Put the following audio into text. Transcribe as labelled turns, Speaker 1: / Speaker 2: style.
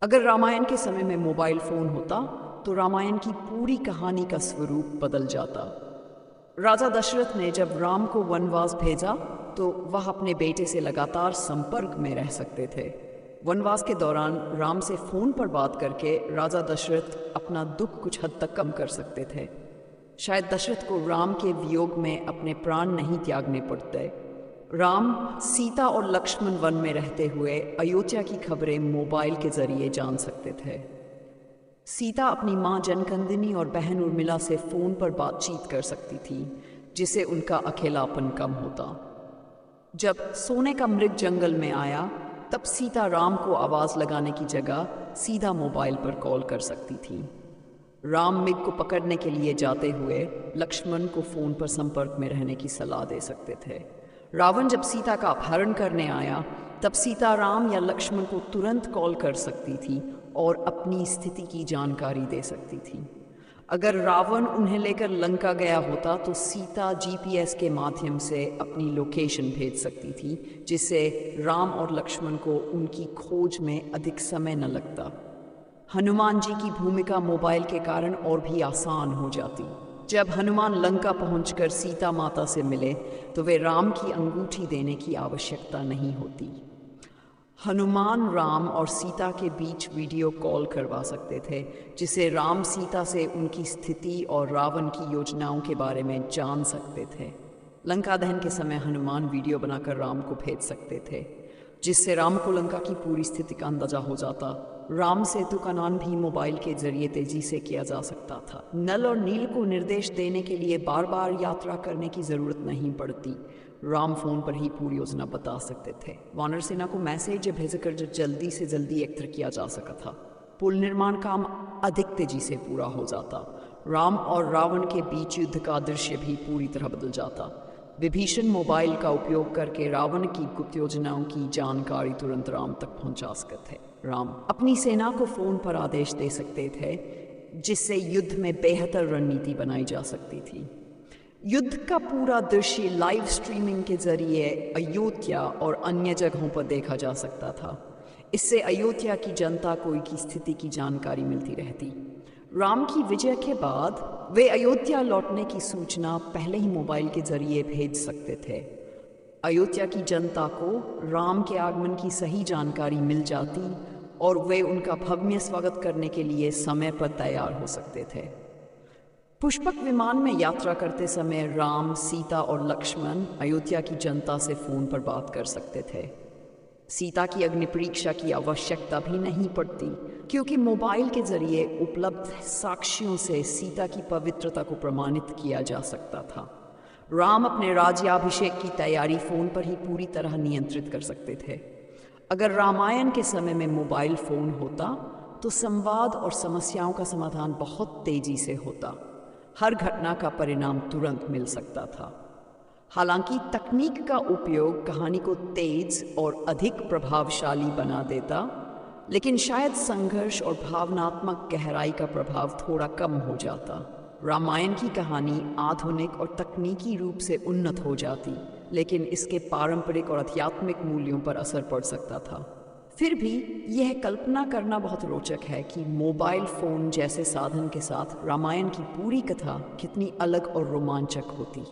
Speaker 1: अगर रामायण के समय में मोबाइल फोन होता तो रामायण की पूरी कहानी का स्वरूप बदल जाता। राजा दशरथ ने जब राम को वनवास भेजा तो वह अपने बेटे से लगातार संपर्क में रह सकते थे। वनवास के दौरान राम से फोन पर बात करके राजा दशरथ अपना दुख कुछ हद तक कम कर सकते थे। शायद दशरथ को राम के वियोग में अपने प्राण नहीं त्यागने पड़ते। राम, सीता और लक्ष्मण वन में रहते हुए अयोध्या की खबरें मोबाइल के जरिए जान सकते थे। सीता अपनी मां जनकंदिनी और बहन उर्मिला से फोन पर बातचीत कर सकती थी, जिससे उनका अकेलापन कम होता। जब सोने का मृग जंगल में आया तब सीता राम को आवाज लगाने की जगह सीधा मोबाइल पर कॉल कर सकती थी। राम मृग को पकड़ने के लिए जाते हुए लक्ष्मण को फोन पर संपर्क में रहने की सलाह दे सकते थे। रावण जब सीता का अपहरण करने आया तब सीता राम या लक्ष्मण को तुरंत कॉल कर सकती थी और अपनी स्थिति की जानकारी दे सकती थी। अगर रावण उन्हें लेकर लंका गया होता तो सीता जीपीएस के माध्यम से अपनी लोकेशन भेज सकती थी, जिससे राम और लक्ष्मण को उनकी खोज में अधिक समय न लगता। हनुमान जी की भूमिका मोबाइल के कारण और भी आसान हो जाती। जब हनुमान लंका पहुंचकर सीता माता से मिले तो वे राम की अंगूठी देने की आवश्यकता नहीं होती। हनुमान राम और सीता के बीच वीडियो कॉल करवा सकते थे, जिससे राम सीता से उनकी स्थिति और रावण की योजनाओं के बारे में जान सकते थे। लंका दहन के समय हनुमान वीडियो बनाकर राम को भेज सकते थे, जिससे राम को लंका की पूरी स्थिति का अंदाजा हो जाता। राम सेतु का निर्माण भी मोबाइल के जरिए तेजी से किया जा सकता था। नल और नील को निर्देश देने के लिए बार बार यात्रा करने की जरूरत नहीं पड़ती। राम फोन पर ही पूरी योजना बता सकते थे। वानर सेना को मैसेज भेजकर जल्दी से जल्दी एकत्र किया जा सका था। पुल निर्माण काम अधिक तेजी से पूरा हो जाता। राम और रावण के बीच युद्ध का दृश्य भी पूरी तरह बदल जाता। विभीषण मोबाइल का उपयोग करके रावण की गुप्त योजनाओं की जानकारी तुरंत राम तक पहुंचा सकते थे। राम अपनी सेना को फोन पर आदेश दे सकते थे, जिससे युद्ध में बेहतर रणनीति बनाई जा सकती थी। युद्ध का पूरा दृश्य लाइव स्ट्रीमिंग के जरिए अयोध्या और अन्य जगहों पर देखा जा सकता था। इससे अयोध्या की जनता को उनकी स्थिति की जानकारी मिलती रहती। राम की विजय के बाद वे अयोध्या लौटने की सूचना पहले ही मोबाइल के जरिए भेज सकते थे। अयोध्या की जनता को राम के आगमन की सही जानकारी मिल जाती और वे उनका भव्य स्वागत करने के लिए समय पर तैयार हो सकते थे। पुष्पक विमान में यात्रा करते समय राम, सीता और लक्ष्मण अयोध्या की जनता से फोन पर बात कर सकते थे। सीता की अग्नि परीक्षा की आवश्यकता भी नहीं पड़ती, क्योंकि मोबाइल के जरिए उपलब्ध साक्ष्यों से सीता की पवित्रता को प्रमाणित किया जा सकता था। राम अपने राज्याभिषेक की तैयारी फोन पर ही पूरी तरह नियंत्रित कर सकते थे। अगर रामायण के समय में मोबाइल फोन होता तो संवाद और समस्याओं का समाधान बहुत तेजी से होता। हर घटना का परिणाम तुरंत मिल सकता था। हालांकि तकनीक का उपयोग कहानी को तेज और अधिक प्रभावशाली बना देता, लेकिन शायद संघर्ष और भावनात्मक गहराई का प्रभाव थोड़ा कम हो जाता। रामायण की कहानी आधुनिक और तकनीकी रूप से उन्नत हो जाती, लेकिन इसके पारंपरिक और आध्यात्मिक मूल्यों पर असर पड़ सकता था। फिर भी यह कल्पना करना बहुत रोचक है कि मोबाइल फ़ोन जैसे साधन के साथ रामायण की पूरी कथा कितनी अलग और रोमांचक होती।